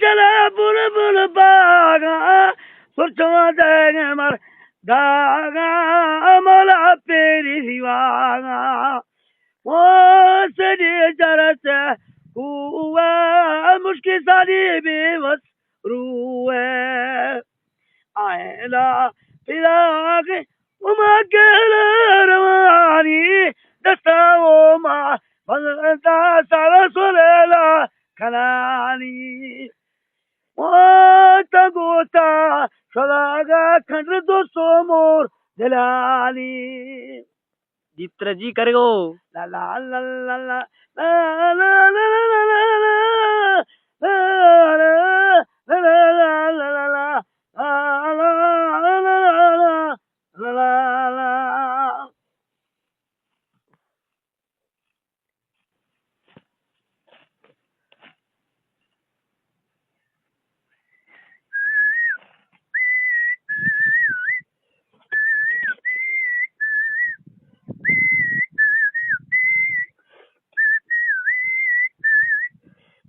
चला बुलबुल बागा सुरचवा देंगे मर दागा मला पेरी सिवागा वो सजे जरस हुआ मुश्किल सारी बेबस रूए आएला फिराग उमगल रवानी दस्ताओ मा बंदा सारा सुलेला खलानी वो तगोता शलागा खंड दो सोमोर दिलानी जित्र जी करेगो ला ला ला ला ला ला ला ला ला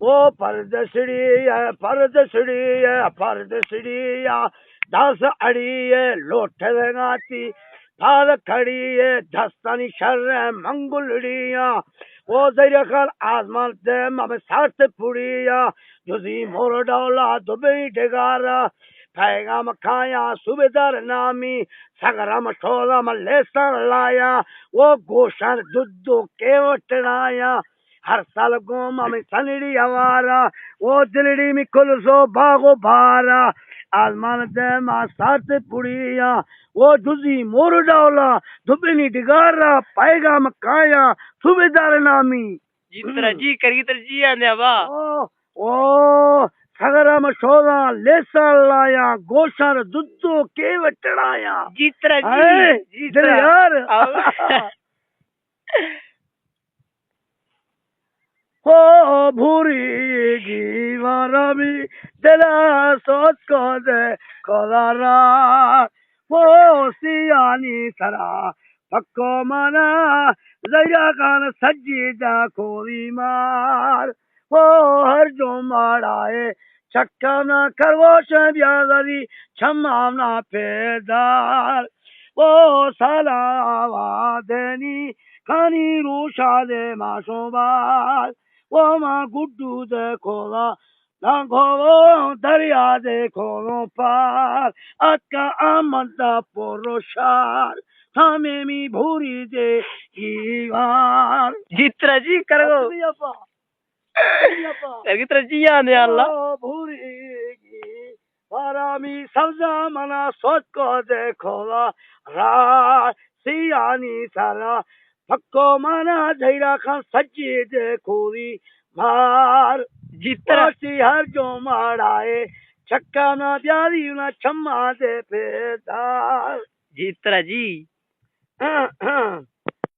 वो परदसड़ी है दस अड़ी है लोट लगाती फाल खड़ी है दस्तानी शर है मंगुलड़िया वो दरिया खाल आसमान से मब साथ पुड़िया जुजी मोर डौला दुबई डेगारा पैगाम खाया सुबेदार नामी सगरम ठोला लेसन लाया वो गोशन दुद्धो केवटनाया हर साल गोमा में सनड़ी हवारा वो दिलड़ी में खुलसो भागो भारा आसमान दे मा साथ पुड़िया वो जुजी मोर डौला दुबनी डिगारा पाएगा मकाया सुबेदार नामी जित्र जी करी तर जी आने बा ओ सगरा मशोरा लेसा लाया गोशर दुद्धो के वटड़ाया जित्र जी जित्र यार हो भूरी जीवारामी दिला सोच को दे कोलारा वो सियानी सरा पक्को मना जया कान सज्जीदा खोरी मार वो हर जो माराए चक्का ना खरगोश ब्याजरी छमाना पेदार वो साला देनी खानी रूशा दे माशोबार वो माँ गुड्डू देखो लाखो दरिया देखो पार अक्का आमंता पुरुषार हमें मी भूरी दे कीवार जित्र जी करेगो जित्र जी आने अल्लाह भूरी की वारामी सब्जा मना सोच को देखो रा सियानी सारा पक्को माना झैरा खान सच्ची देखोरी मार जित्र हर जो माराए छक्का ना प्यारी ना छम्मा दे पेदार जित्र जी